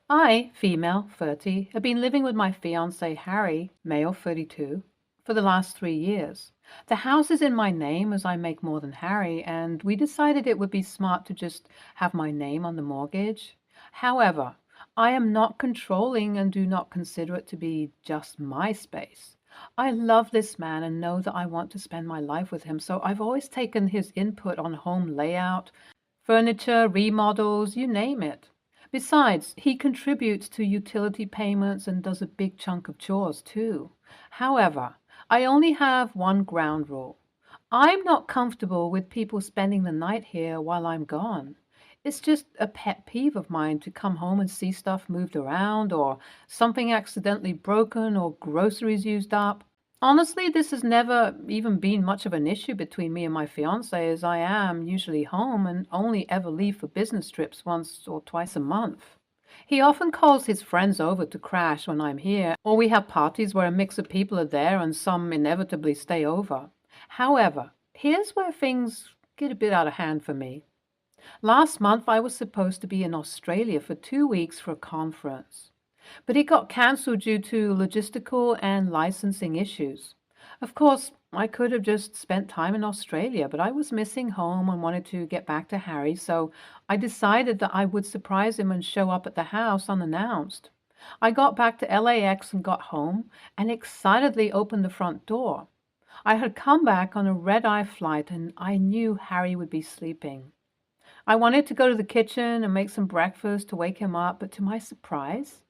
I, female, 30, have been living with my fiance Harry, male, 32, for the last 3 years. The house is in my name as I make more than Harry, and we decided it would be smart to just have my name on the mortgage. However, I am not controlling and do not consider it to be just my space. I love this man and know that I want to spend my life with him, so I've always taken his input on home layout, furniture, remodels, you name it. Besides, he contributes to utility payments and does a big chunk of chores too. However, I only have one ground rule. I'm not comfortable with people spending the night here while I'm gone. It's just a pet peeve of mine to come home and see stuff moved around, or something accidentally broken, or groceries used up. Honestly, this has never even been much of an issue between me and my fiance, as I am usually home and only ever leave for business trips once or twice a month. He often calls his friends over to crash when I'm here, or we have parties where a mix of people are there and some inevitably stay over. However, here's where things get a bit out of hand for me. Last month, I was supposed to be in Australia for 2 weeks for a conference, but it got cancelled due to logistical and licensing issues. Of course, I could have just spent time in Australia, but I was missing home and wanted to get back to Harry, so I decided that I would surprise him and show up at the house unannounced. I got back to LAX and got home and excitedly opened the front door. I had come back on a red-eye flight and I knew Harry would be sleeping. I wanted to go to the kitchen and make some breakfast to wake him up, but to my surprise,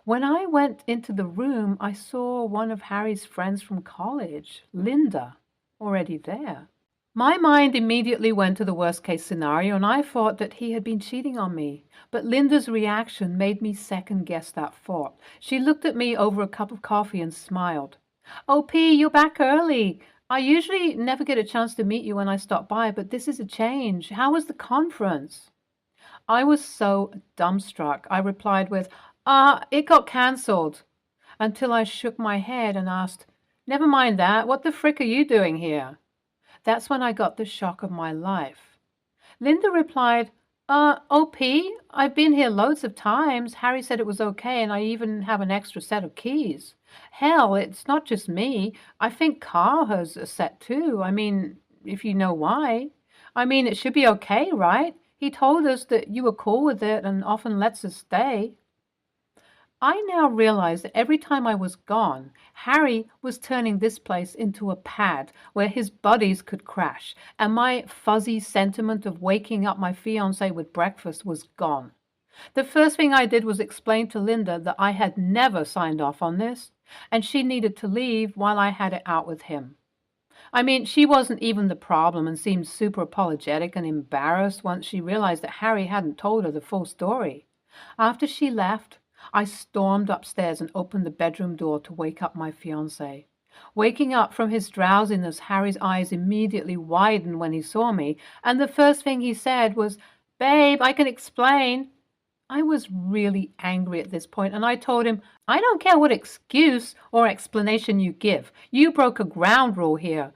when I went into the room, I saw one of Harry's friends from college, Linda, already there. My mind immediately went to the worst case scenario, and I thought that he had been cheating on me. But Linda's reaction made me second guess that thought. She looked at me over a cup of coffee and smiled. "Oh, P, you're back early. I usually never get a chance to meet you when I stop by, but this is a change. How was the conference?" I was so dumbstruck. I replied with, it got cancelled, until I shook my head and asked, "Never mind that. What the frick are you doing here?" That's when I got the shock of my life. Linda replied, OP, I've been here loads of times. Harry said it was okay, and I even have an extra set of keys. Hell, it's not just me. I think Carl has a set too. I mean, if you know why. I mean, it should be okay, right? He told us that you were cool with it and often lets us stay. I now realized that every time I was gone, Harry was turning this place into a pad where his buddies could crash, and my fuzzy sentiment of waking up my fiancé with breakfast was gone. The first thing I did was explain to Linda that I had never signed off on this, and she needed to leave while I had it out with him. I mean, she wasn't even the problem and seemed super apologetic and embarrassed once she realized that Harry hadn't told her the full story. After she left, I stormed upstairs and opened the bedroom door to wake up my fiancé. Waking up from his drowsiness, Harry's eyes immediately widened when he saw me, and the first thing he said was, "Babe, I can explain." I was really angry at this point, and I told him, "I don't care what excuse or explanation you give. You broke a ground rule here.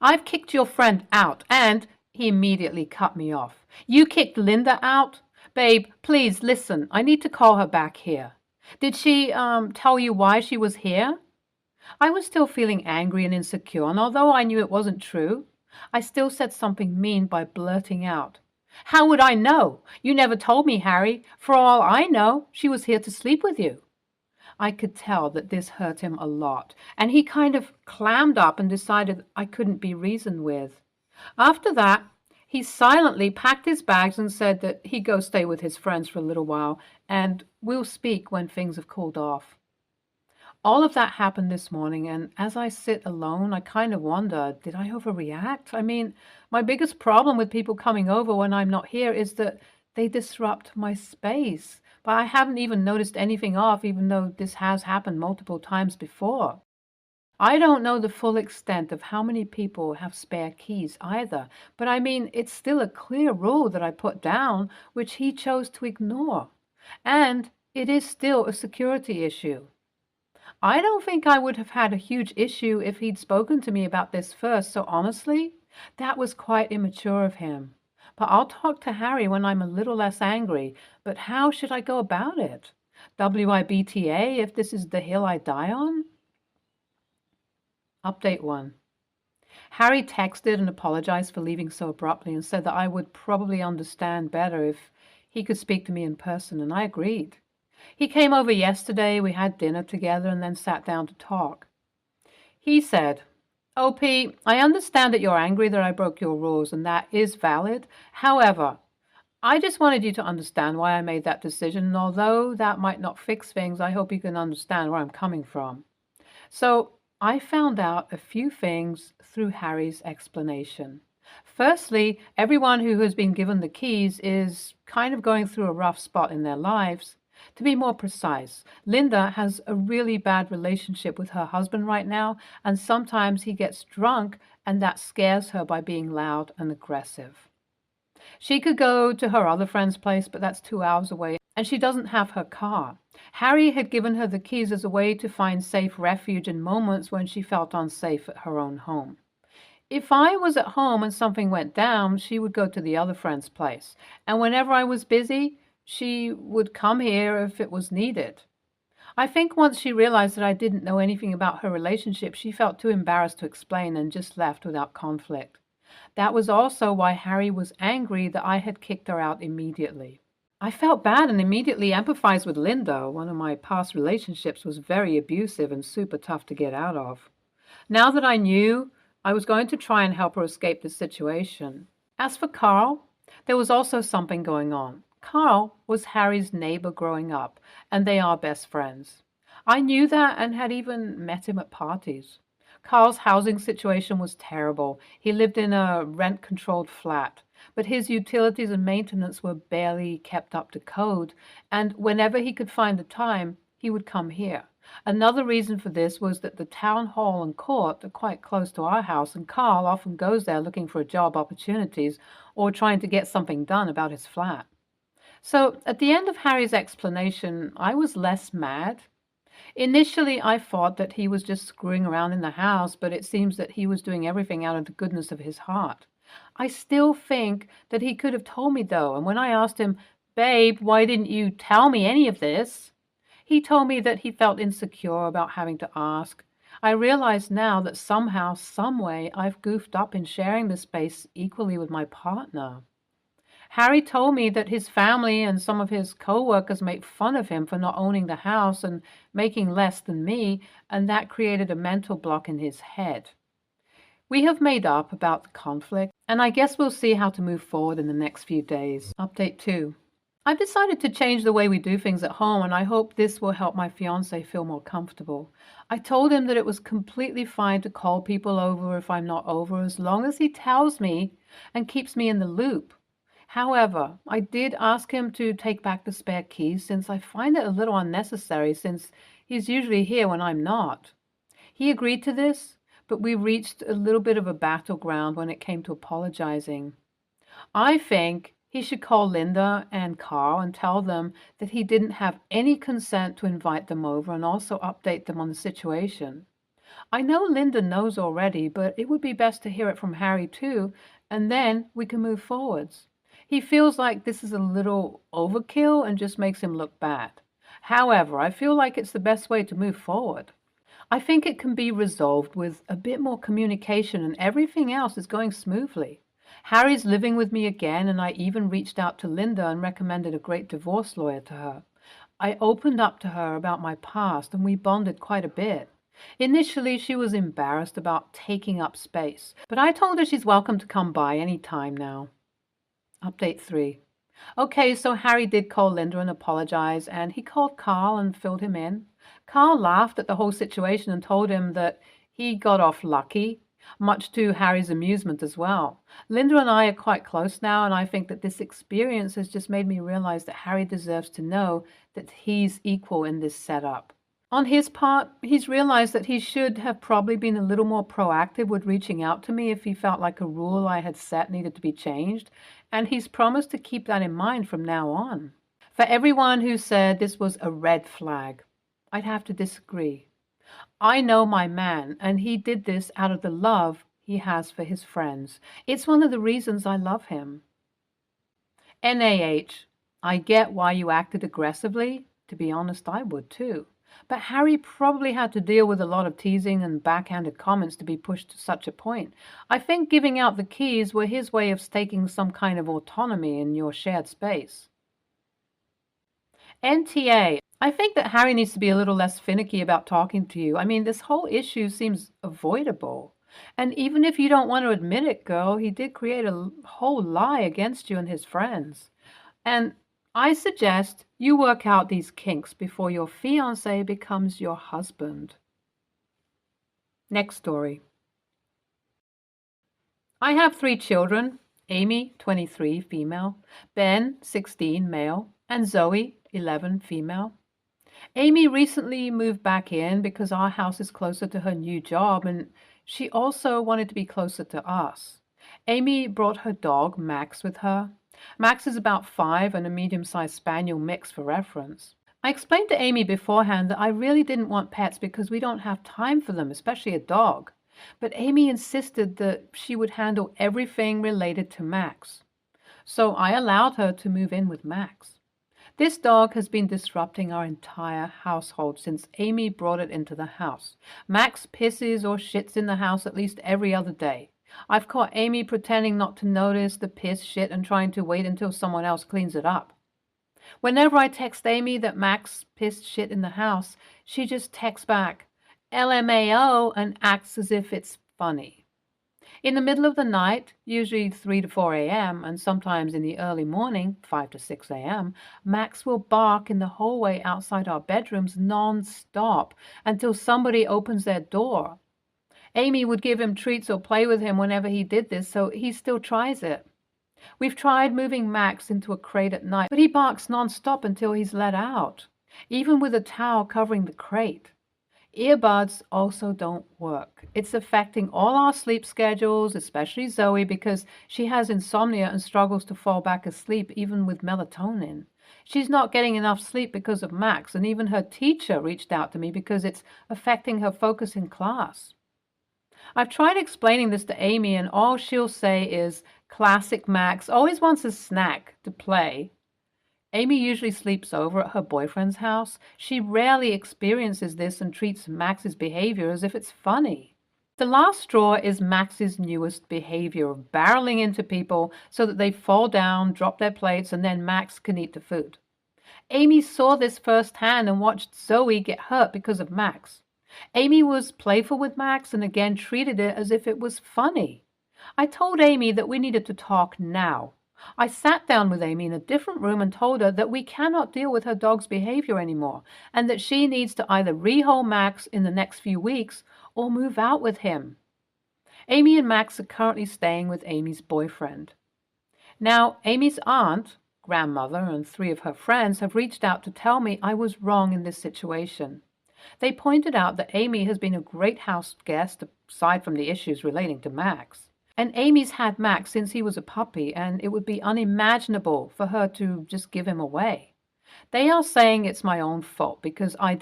I've kicked your friend out, and—" He immediately cut me off. "You kicked Linda out? Babe, please listen. I need to call her back here. Did she, tell you why she was here?" I was still feeling angry and insecure, and although I knew it wasn't true, I still said something mean by blurting out, "How would I know? You never told me, Harry. For all I know, she was here to sleep with you." I could tell that this hurt him a lot, and he kind of clammed up and decided I couldn't be reasoned with. After that, he silently packed his bags and said that he'd go stay with his friends for a little while, and we'll speak when things have cooled off. All of that happened this morning, and as I sit alone, I kind of wonder, did I overreact? I mean, my biggest problem with people coming over when I'm not here is that they disrupt my space. But I haven't even noticed anything off, even though this has happened multiple times before. I don't know the full extent of how many people have spare keys either, but I mean, it's still a clear rule that I put down, which he chose to ignore. And it is still a security issue. I don't think I would have had a huge issue if he'd spoken to me about this first, so honestly, that was quite immature of him. But I'll talk to Harry when I'm a little less angry, but how should I go about it? WIBTA if this is the hill I die on? Update 1. Harry texted and apologized for leaving so abruptly and said that I would probably understand better if he could speak to me in person, and I agreed. He came over yesterday, we had dinner together, and then sat down to talk. He said, "OP, I understand that you're angry that I broke your rules, and that is valid. However, I just wanted you to understand why I made that decision, and although that might not fix things, I hope you can understand where I'm coming from." So I found out a few things through Harry's explanation. Firstly, everyone who has been given the keys is kind of going through a rough spot in their lives. To be more precise, Linda has a really bad relationship with her husband right now, and sometimes he gets drunk and that scares her by being loud and aggressive. She could go to her other friend's place, but that's 2 hours away, and she doesn't have her car. Harry had given her the keys as a way to find safe refuge in moments when she felt unsafe at her own home. If I was at home and something went down, she would go to the other friend's place, and whenever I was busy, she would come here if it was needed. I think once she realized that I didn't know anything about her relationship, she felt too embarrassed to explain and just left without conflict. That was also why Harry was angry that I had kicked her out immediately. I felt bad and immediately empathized with Linda. One of my past relationships was very abusive and super tough to get out of. Now that I knew, I was going to try and help her escape the situation. As for Carl, there was also something going on. Carl was Harry's neighbor growing up, and they are best friends. I knew that and had even met him at parties. Carl's housing situation was terrible. He lived in a rent-controlled flat, but his utilities and maintenance were barely kept up to code, and whenever he could find the time, he would come here. Another reason for this was that the town hall and court are quite close to our house, and Carl often goes there looking for job opportunities or trying to get something done about his flat. So at the end of Harry's explanation, I was less mad. Initially, I thought that he was just screwing around in the house, but it seems that he was doing everything out of the goodness of his heart. I still think that he could have told me, though, and when I asked him, "Babe, why didn't you tell me any of this?" he told me that he felt insecure about having to ask. I realize now that somehow, some way, I've goofed up in sharing the space equally with my partner. Harry told me that his family and some of his co-workers make fun of him for not owning the house and making less than me, and that created a mental block in his head. We have made up about the conflict, and I guess we'll see how to move forward in the next few days. Update 2. I've decided to change the way we do things at home, and I hope this will help my fiancé feel more comfortable. I told him that it was completely fine to call people over if I'm not over, as long as he tells me and keeps me in the loop. However, I did ask him to take back the spare keys since I find it a little unnecessary since he's usually here when I'm not. He agreed to this, but we reached a little bit of a battleground when it came to apologizing. I think he should call Linda and Carl and tell them that he didn't have any consent to invite them over and also update them on the situation. I know Linda knows already, but it would be best to hear it from Harry too, and then we can move forwards. He feels like this is a little overkill and just makes him look bad. However, I feel like it's the best way to move forward. I think it can be resolved with a bit more communication and everything else is going smoothly. Harry's living with me again, and I even reached out to Linda and recommended a great divorce lawyer to her. I opened up to her about my past and we bonded quite a bit. Initially, she was embarrassed about taking up space, but I told her she's welcome to come by any time now. Update 3. Okay, so Harry did call Linda and apologize, and he called Carl and filled him in. Carl laughed at the whole situation and told him that he got off lucky, much to Harry's amusement as well. Linda and I are quite close now, and I think that this experience has just made me realize that Harry deserves to know that he's equal in this setup. On his part, he's realized that he should have probably been a little more proactive with reaching out to me if he felt like a rule I had set needed to be changed, and he's promised to keep that in mind from now on. For everyone who said this was a red flag, I'd have to disagree. I know my man, and he did this out of the love he has for his friends. It's one of the reasons I love him. NAH, I get why you acted aggressively To be honest, I would too. But Harry probably had to deal with a lot of teasing and backhanded comments to be pushed to such a point. I think giving out the keys were his way of staking some kind of autonomy in your shared space. NTA. I think that Harry needs to be a little less finicky about talking to you. I mean, this whole issue seems avoidable. And even if you don't want to admit it, girl, he did create a whole lie against you and his friends. And I suggest you work out these kinks before your fiancé becomes your husband. Next story. I have 3 children: Amy, 23, female; Ben, 16, male; and Zoe, 11, female. Amy recently moved back in because our house is closer to her new job, and she also wanted to be closer to us. Amy brought her dog, Max, with her. Max is about 5 and a medium-sized spaniel mix for reference. I explained to Amy beforehand that I really didn't want pets because we don't have time for them, especially a dog. But Amy insisted that she would handle everything related to Max. So I allowed her to move in with Max. This dog has been disrupting our entire household since Amy brought it into the house. Max pisses or shits in the house at least every other day. I've caught Amy pretending not to notice the piss shit and trying to wait until someone else cleans it up. Whenever I text Amy that Max pissed shit in the house, she just texts back, LMAO, and acts as if it's funny. In the middle of the night, usually 3 to 4 a.m., and sometimes in the early morning, 5 to 6 a.m., Max will bark in the hallway outside our bedrooms non-stop until somebody opens their door. Amy would give him treats or play with him whenever he did this, so he still tries it. We've tried moving Max into a crate at night, but he barks non-stop until he's let out, even with a towel covering the crate. Earbuds also don't work. It's affecting all our sleep schedules, especially Zoe, because she has insomnia and struggles to fall back asleep even with melatonin. She's not getting enough sleep because of Max, and even her teacher reached out to me because it's affecting her focus in class. I've tried explaining this to Amy, and all she'll say is, classic Max, always wants a snack to play. Amy usually sleeps over at her boyfriend's house. She rarely experiences this and treats Max's behavior as if it's funny. The last straw is Max's newest behavior of barreling into people so that they fall down, drop their plates, and then Max can eat the food. Amy saw this firsthand and watched Zoe get hurt because of Max. Amy was playful with Max and again treated it as if it was funny. I told Amy that we needed to talk now. I sat down with Amy in a different room and told her that we cannot deal with her dog's behavior anymore and that she needs to either rehome Max in the next few weeks or move out with him. Amy and Max are currently staying with Amy's boyfriend. Now, Amy's aunt, grandmother, and 3 of her friends have reached out to tell me I was wrong in this situation. They pointed out that Amy has been a great house guest aside from the issues relating to Max. And Amy's had Max since he was a puppy, and it would be unimaginable for her to just give him away. They are saying it's my own fault because I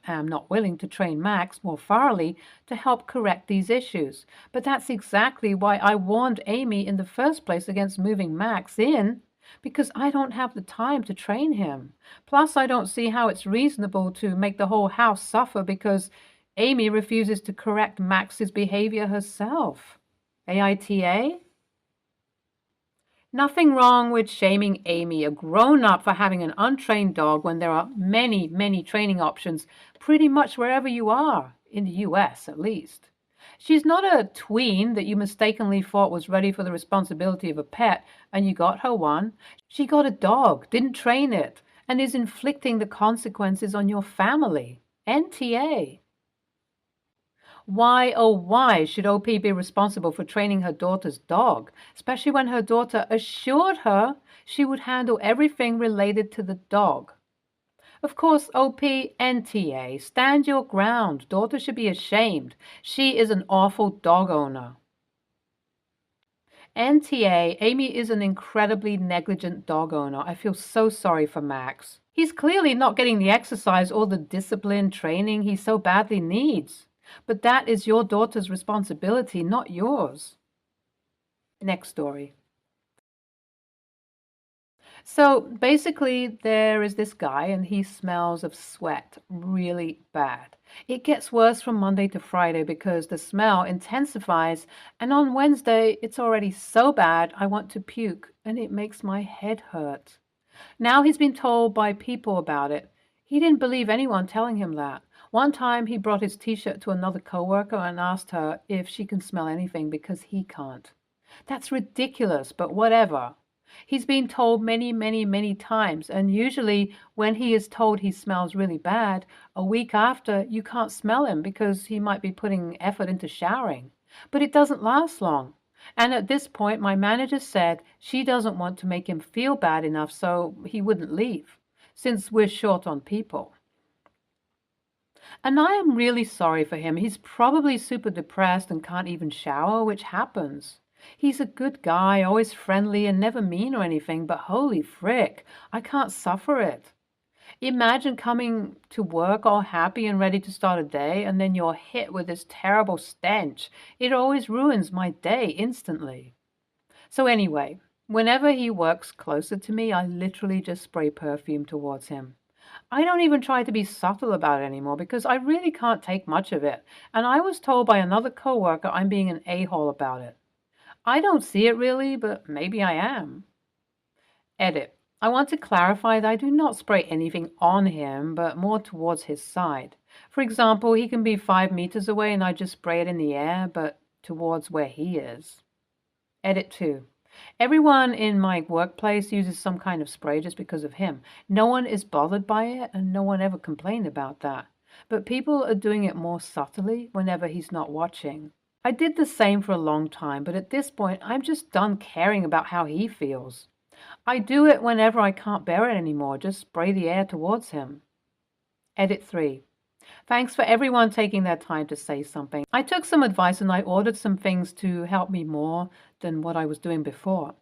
am not willing to train Max more thoroughly to help correct these issues. But that's exactly why I warned Amy in the first place against moving Max in, because I don't have the time to train him. Plus, I don't see how it's reasonable to make the whole house suffer because Amy refuses to correct Max's behavior herself. AITA? Nothing wrong with shaming Amy, a grown-up, for having an untrained dog when there are many, many training options pretty much wherever you are, in the US at least. She's not a tween that you mistakenly thought was ready for the responsibility of a pet and you got her one. She got a dog, didn't train it, and is inflicting the consequences on your family. NTA. Why, oh why, should OP be responsible for training her daughter's dog, especially when her daughter assured her she would handle everything related to the dog? Of course, OP, NTA, stand your ground. Daughter should be ashamed. She is an awful dog owner. NTA, Amy is an incredibly negligent dog owner. I feel so sorry for Max. He's clearly not getting the exercise or the discipline training he so badly needs. But that is your daughter's responsibility, not yours. Next story. So basically, there is this guy, and he smells of sweat really bad. It gets worse from Monday to Friday because the smell intensifies, and on Wednesday, it's already so bad I want to puke, and it makes my head hurt. Now he's been told by people about it. He didn't believe anyone telling him that. One time he brought his t-shirt to another coworker and asked her if she can smell anything because he can't. That's ridiculous, but whatever. He's been told many, many, many times, and usually when he is told he smells really bad, a week after you can't smell him because he might be putting effort into showering. But it doesn't last long. And at this point, my manager said she doesn't want to make him feel bad enough so he wouldn't leave, since we're short on people. And I am really sorry for him. He's probably super depressed and can't even shower, which happens. He's a good guy, always friendly and never mean or anything, but holy frick, I can't suffer it. Imagine coming to work all happy and ready to start a day, and then you're hit with this terrible stench. It always ruins my day instantly. So anyway, whenever he works closer to me, I literally just spray perfume towards him. I don't even try to be subtle about it anymore because I really can't take much of it. And I was told by another coworker I'm being an a-hole about it. I don't see it really, but maybe I am. Edit. I want to clarify that I do not spray anything on him, but more towards his side. For example, he can be 5 meters away and I just spray it in the air, but towards where he is. Edit 2. Everyone in my workplace uses some kind of spray just because of him. No one is bothered by it, and no one ever complained about that. But people are doing it more subtly whenever he's not watching. I did the same for a long time, but at this point, I'm just done caring about how he feels. I do it whenever I can't bear it anymore, just spray the air towards him. Edit 3. Thanks for everyone taking their time to say something. I took some advice and I ordered some things to help me more than what I was doing before.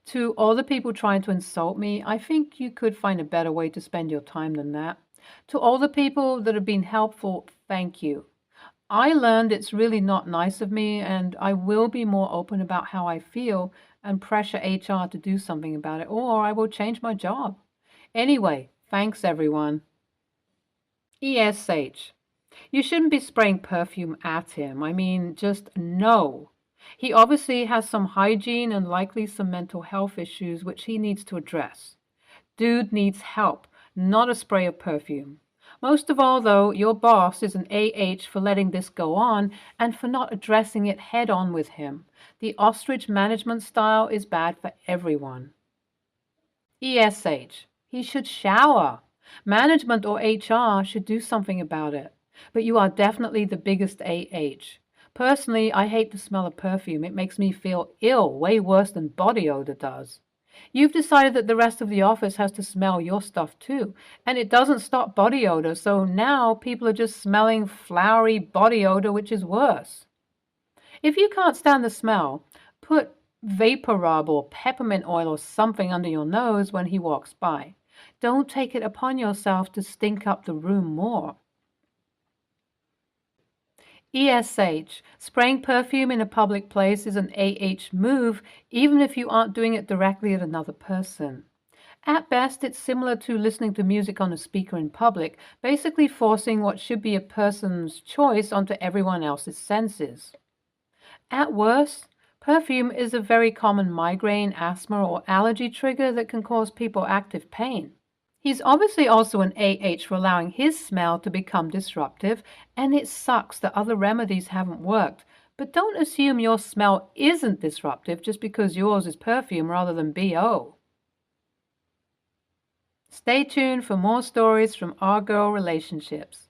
To all the people trying to insult me, I think you could find a better way to spend your time than that. To all the people that have been helpful, thank you. I learned it's really not nice of me, and I will be more open about how I feel and pressure HR to do something about it, or I will change my job. Anyway, thanks everyone. ESH. You shouldn't be spraying perfume at him. I mean, just no. He obviously has some hygiene and likely some mental health issues which he needs to address. Dude needs help, not a spray of perfume. Most of all, though, your boss is an AH for letting this go on and for not addressing it head on with him. The ostrich management style is bad for everyone. ESH. He should shower. Management or HR should do something about it. But you are definitely the biggest AH. Personally, I hate the smell of perfume. It makes me feel ill, way worse than body odor does. You've decided that the rest of the office has to smell your stuff too, and it doesn't stop body odor, so now people are just smelling flowery body odor, which is worse. If you can't stand the smell, put vapor rub or peppermint oil or something under your nose when he walks by. Don't take it upon yourself to stink up the room more. ESH. Spraying perfume in a public place is an AH move, even if you aren't doing it directly at another person. At best, it's similar to listening to music on a speaker in public, basically forcing what should be a person's choice onto everyone else's senses. At worst, perfume is a very common migraine, asthma, or allergy trigger that can cause people active pain. He's obviously also an AH for allowing his smell to become disruptive, and it sucks that other remedies haven't worked. But don't assume your smell isn't disruptive just because yours is perfume rather than BO. Stay tuned for more stories from our girl relationships.